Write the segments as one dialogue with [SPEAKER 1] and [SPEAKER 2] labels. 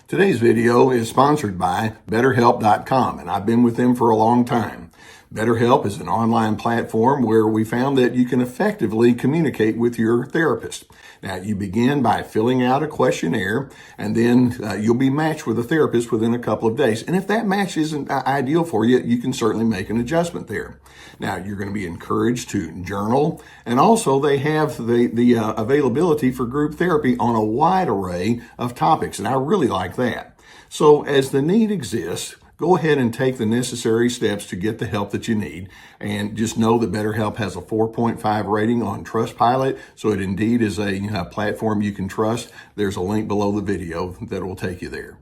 [SPEAKER 1] Today's video is sponsored by BetterHelp.com, and I've been with them for a long time. BetterHelp is an online platform where we found that you can effectively communicate with your therapist. Now, you begin by filling out a questionnaire, and then you'll be matched with a therapist within a couple of days. And if that match isn't ideal for you, you can certainly make an adjustment there. Now, you're going to be encouraged to journal, and also they have the availability for group therapy on a wide array of topics, and I really like that. So as the need exists, go ahead and take the necessary steps to get the help that you need. And just know that BetterHelp has a 4.5 rating on Trustpilot, so it indeed is a platform you can trust. There's a link below the video that will take you there.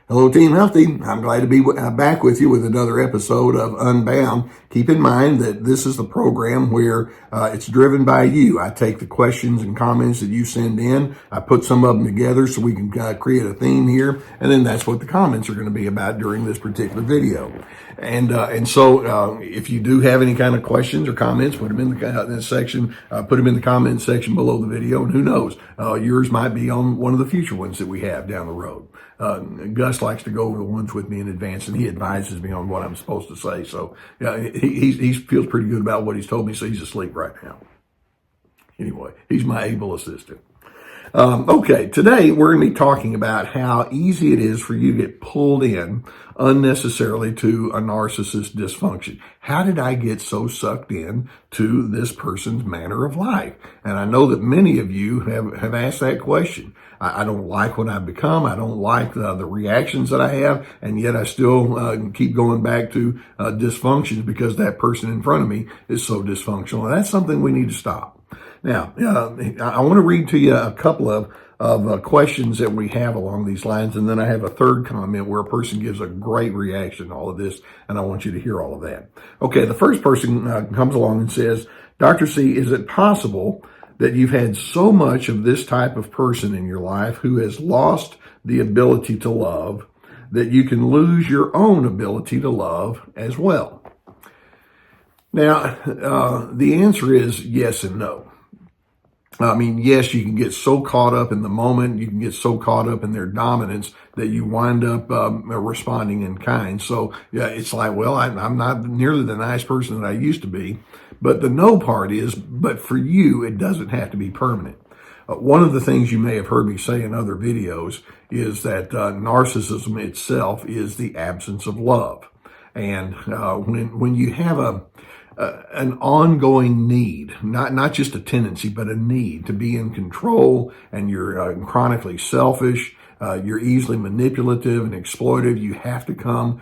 [SPEAKER 1] Hello, Team Healthy. I'm glad to be back with you with another episode of Unbound. Keep in mind that this is the program where it's driven by you. I take the questions and comments that you send in. I put some of them together so we can create a theme here, and then that's what the comments are going to be about during this particular video. And so if you do have any kind of questions or comments, put them in the section. Put them in the comment section below the video, and who knows, yours might be on one of the future ones that we have down the road. Gus likes to go over the ones with me in advance, and he advises me on what I'm supposed to say. So he feels pretty good about what he's told me, so he's asleep right now. Anyway, he's my able assistant. Okay, today we're going to be talking about how easy it is for you to get pulled in unnecessarily to a narcissist dysfunction. How did I get so sucked in to this person's manner of life? And I know that many of you have asked that question. I don't like what I've become. I don't like the reactions that I have, and yet I still keep going back to dysfunctions because that person in front of me is so dysfunctional. And that's something we need to stop. Now, I want to read to you a couple of questions that we have along these lines, and then I have a third comment where a person gives a great reaction to all of this, and I want you to hear all of that. Okay, the first person comes along and says, Dr. C, is it possible that you've had so much of this type of person in your life who has lost the ability to love that you can lose your own ability to love as well? Now, the answer is yes and no. I mean, yes, you can get so caught up in the moment, you can get so caught up in their dominance that you wind up responding in kind. So, yeah, it's like, well, I'm not nearly the nice person that I used to be. But the no part is, but for you, it doesn't have to be permanent. One of the things you may have heard me say in other videos is that narcissism itself is the absence of love. And when you have an ongoing need, not just a tendency, but a need to be in control, and you're chronically selfish, you're easily manipulative and exploitive, you have to come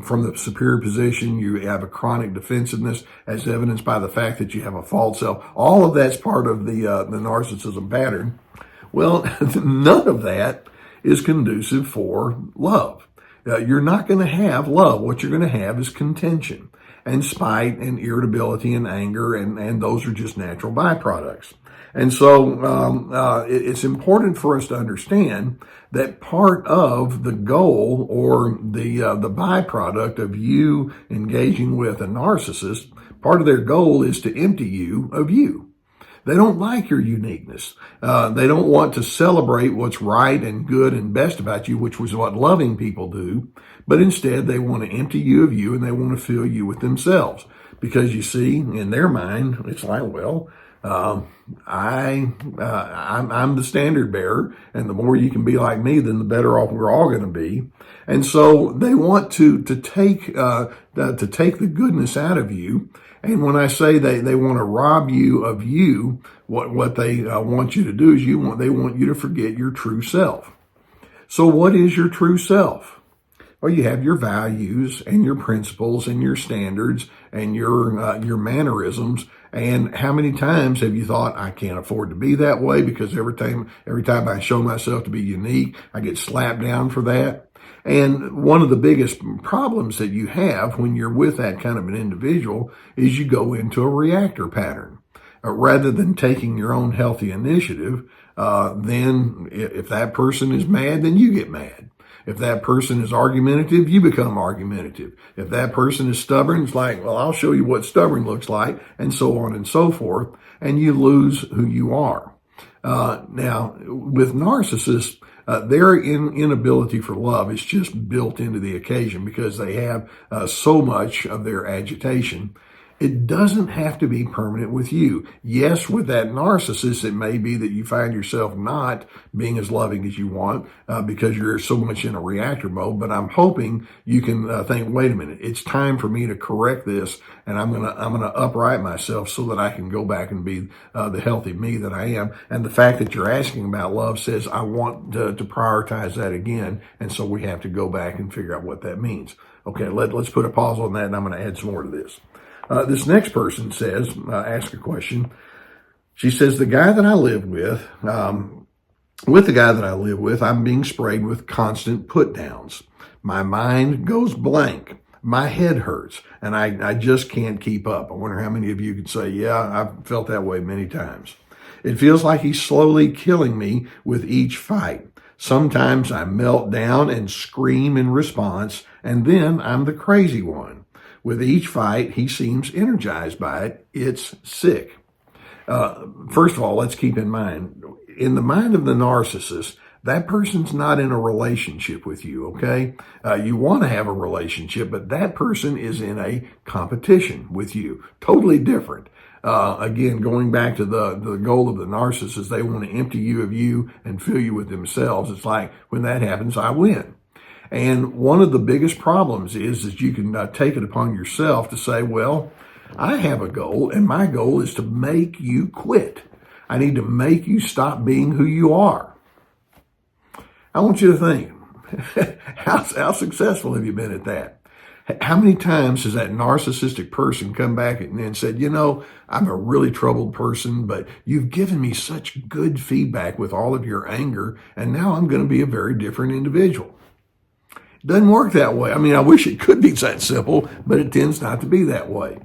[SPEAKER 1] from the superior position, you have a chronic defensiveness as evidenced by the fact that you have a false self. All of that's part of the narcissism pattern. Well, none of that is conducive for love. You're not going to have love. What you're going to have is contention and spite and irritability and anger, and those are just natural byproducts. And so it's important for us to understand that part of the goal or the byproduct of you engaging with a narcissist, part of their goal is to empty you of you. They don't like your uniqueness. They don't want to celebrate what's right and good and best about you, which was what loving people do. But instead, they want to empty you of you, and they want to fill you with themselves. Because you see, in their mind, it's like, well, I'm the standard bearer, and the more you can be like me, then the better off we're all going to be. And so they want to take the goodness out of you. And when I say they want to rob you of you, what they want you to do is they want you to forget your true self. So what is your true self? Well, you have your values and your principles and your standards and your mannerisms. And how many times have you thought, I can't afford to be that way because every time I show myself to be unique, I get slapped down for that? And one of the biggest problems that you have when you're with that kind of an individual is you go into a reactor pattern. Rather than taking your own healthy initiative, then if that person is mad, then you get mad. If that person is argumentative, you become argumentative. If that person is stubborn, it's like, well, I'll show you what stubborn looks like, and so on and so forth, and you lose who you are. Now, with narcissists, their inability for love is just built into the occasion because they have so much of their agitation. It doesn't have to be permanent with you. Yes, with that narcissist, it may be that you find yourself not being as loving as you want because you're so much in a reactor mode. But I'm hoping you can think, wait a minute, it's time for me to correct this, and I'm gonna upright myself so that I can go back and be the healthy me that I am. And the fact that you're asking about love says I want to prioritize that again, and so we have to go back and figure out what that means. Okay, let's put a pause on that, and I'm going to add some more to this. This next person says, ask a question. She says, the guy that I live with the guy that I live with, I'm being sprayed with constant put downs. My mind goes blank. My head hurts, and I just can't keep up. I wonder how many of you could say, yeah, I've felt that way many times. It feels like he's slowly killing me with each fight. Sometimes I melt down and scream in response, and then I'm the crazy one. With each fight, he seems energized by it. It's sick. First of all, let's keep in mind, in the mind of the narcissist, that person's not in a relationship with you, okay? You want to have a relationship, but that person is in a competition with you. Totally different. Again, going back to the goal of the narcissist, they want to empty you of you and fill you with themselves. It's like, when that happens, I win. And one of the biggest problems is you can take it upon yourself to say, well, I have a goal, and my goal is to make you quit. I need to make you stop being who you are. I want you to think, how successful have you been at that? How many times has that narcissistic person come back and said, you know, I'm a really troubled person, but you've given me such good feedback with all of your anger, and now I'm going to be a very different individual. Doesn't work that way. I mean, I wish it could be that simple, but it tends not to be that way.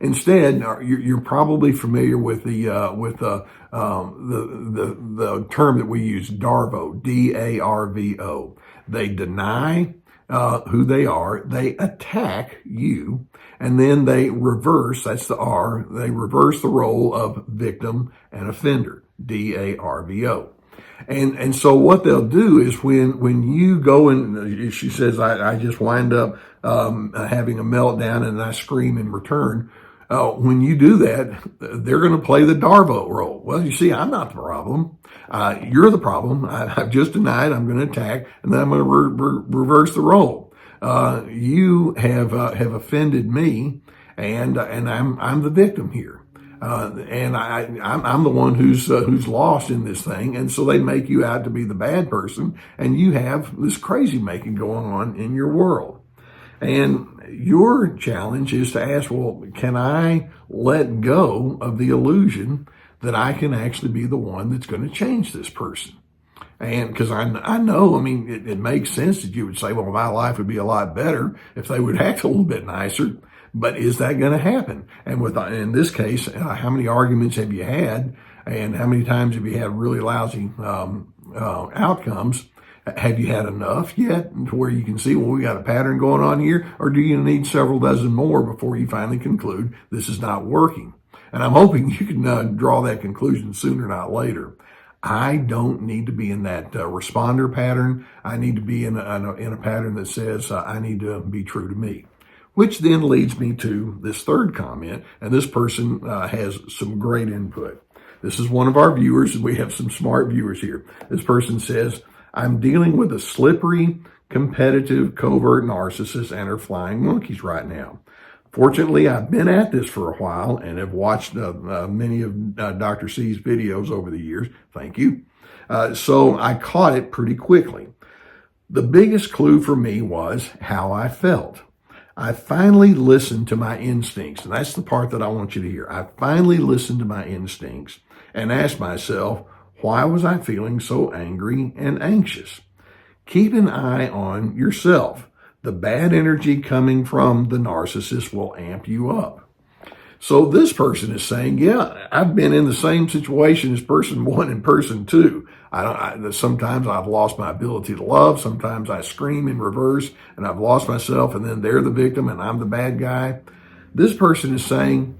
[SPEAKER 1] Instead, you're probably familiar with the term that we use, DARVO, D-A-R-V-O. They deny who they are, they attack you, and then they reverse, that's the R, they reverse the role of victim and offender, D-A-R-V-O. And so what they'll do is when you go and she says, I just wind up having a meltdown and I scream in return. When you do that, they're going to play the Darvo role. Well, you see, I'm not the problem. You're the problem. I've just denied. I'm going to attack, and then I'm going to reverse the role. You have offended me, and I'm the victim here. And I'm the one who's lost in this thing. And so they make you out to be the bad person, and you have this crazy making going on in your world. And your challenge is to ask, well, can I let go of the illusion that I can actually be the one that's going to change this person? And because I know, I mean, it makes sense that you would say, well, my life would be a lot better if they would act a little bit nicer. But is that going to happen? And in this case, how many arguments have you had, and how many times have you had really lousy outcomes? Have you had enough yet to where you can see, well, we got a pattern going on here, or do you need several dozen more before you finally conclude this is not working? And I'm hoping you can draw that conclusion sooner, not later. I don't need to be in that responder pattern. I need to be in a pattern that says I need to be true to me. Which then leads me to this third comment, and this person has some great input. This is one of our viewers, and we have some smart viewers here. This person says, I'm dealing with a slippery, competitive, covert narcissist and her flying monkeys right now. Fortunately, I've been at this for a while and have watched many of Dr. C's videos over the years. Thank you. So I caught it pretty quickly. The biggest clue for me was how I felt. I finally listened to my instincts, and that's the part that I want you to hear. I finally listened to my instincts and asked myself, why was I feeling so angry and anxious? Keep an eye on yourself. The bad energy coming from the narcissist will amp you up. So this person is saying, yeah, I've been in the same situation as person one and person two. Sometimes I've lost my ability to love. Sometimes I scream in reverse and I've lost myself, and then they're the victim and I'm the bad guy. This person is saying,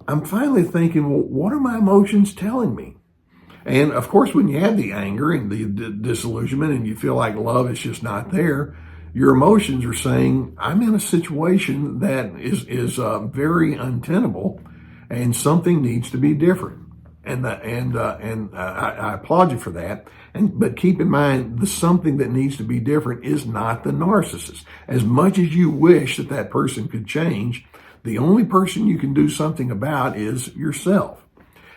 [SPEAKER 1] I'm finally thinking, well, what are my emotions telling me? And of course, when you have the anger and the disillusionment and you feel like love is just not there, your emotions are saying, I'm in a situation that is very untenable and something needs to be different. And I applaud you for that. But keep in mind, the something that needs to be different is not the narcissist. As much as you wish that that person could change, the only person you can do something about is yourself.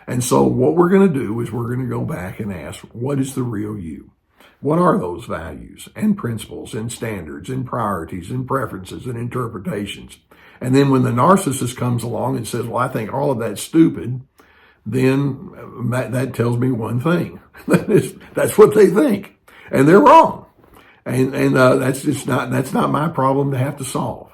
[SPEAKER 1] And so what we're going to do is we're going to go back and ask, what is the real you? What are those values and principles and standards and priorities and preferences and interpretations? And then when the narcissist comes along and says, well, I think all of that's stupid, then that tells me one thing. That's what they think. And they're wrong. And that's not my problem to have to solve.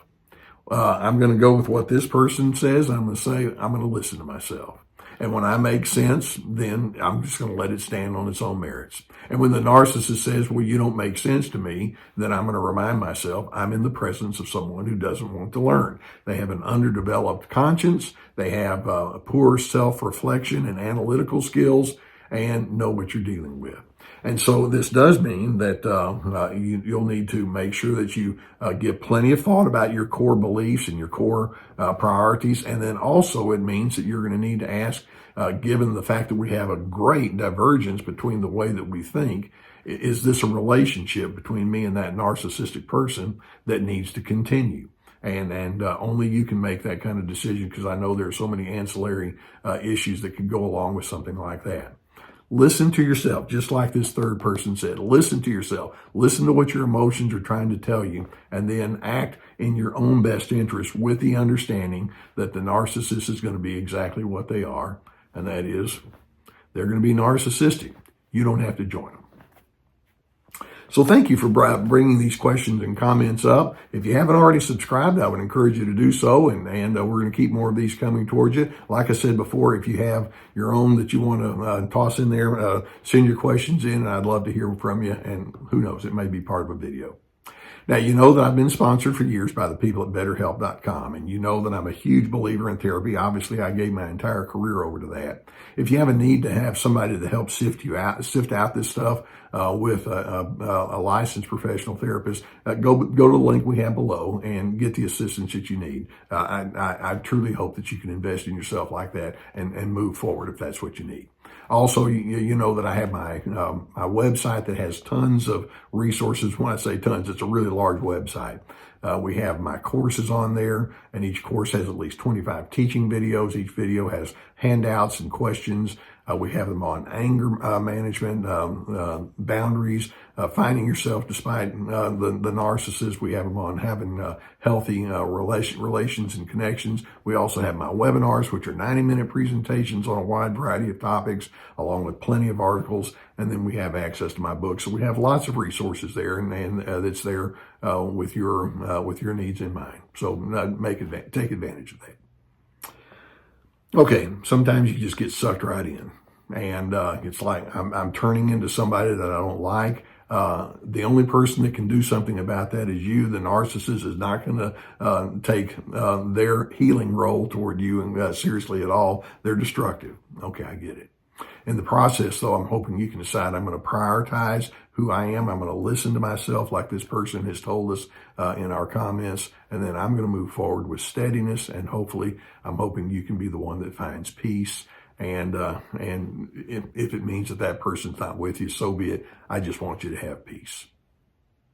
[SPEAKER 1] I'm going to go with what this person says. I'm going to say, I'm going to listen to myself. And when I make sense, then I'm just going to let it stand on its own merits. And when the narcissist says, well, you don't make sense to me, then I'm going to remind myself I'm in the presence of someone who doesn't want to learn. They have an underdeveloped conscience. They have poor self-reflection and analytical skills, and know what you're dealing with. And so this does mean that you'll need to make sure that you give plenty of thought about your core beliefs and your core priorities. And then also it means that you're going to need to ask, given the fact that we have a great divergence between the way that we think, is this a relationship between me and that narcissistic person that needs to continue? And only you can make that kind of decision, because I know there are so many ancillary issues that could go along with something like that. Listen to yourself, just like this third person said. Listen to yourself. Listen to what your emotions are trying to tell you, and then act in your own best interest with the understanding that the narcissist is going to be exactly what they are, and that is they're going to be narcissistic. You don't have to join them. So thank you for bringing these questions and comments up. If you haven't already subscribed, I would encourage you to do so, and we're going to keep more of these coming towards you. Like I said before, if you have your own that you want to toss in there, send your questions in, and I'd love to hear from you, and who knows, it may be part of a video. Now, you know that I've been sponsored for years by the people at BetterHelp.com, and you know that I'm a huge believer in therapy. Obviously, I gave my entire career over to that. If you have a need to have somebody to help sift out this stuff with a licensed professional therapist, go to the link we have below and get the assistance that you need. I truly hope that you can invest in yourself like that and move forward if that's what you need. Also, you know that I have my website that has tons of resources. When I say tons, it's a really large website. We have my courses on there, and each course has at least 25 teaching videos. Each video has handouts and questions. We have them on anger management, boundaries, finding yourself despite the narcissist. We have them on having healthy relations and connections. We also have my webinars, which are 90-minute presentations on a wide variety of topics, along with plenty of articles. And then we have access to my books. So we have lots of resources there, and that's there with your needs in mind. So take advantage of that. Okay, sometimes you just get sucked right in, and it's like I'm turning into somebody that I don't like. The only person that can do something about that is you. The narcissist is not going to take their healing role toward you seriously at all. They're destructive. Okay, I get it. In the process, though, I'm hoping you can decide I'm going to prioritize who I am. I'm going to listen to myself like this person has told us in our comments, and then I'm going to move forward with steadiness, and hopefully I'm hoping you can be the one that finds peace. And if it means that person's not with you, so be it. I just want you to have peace.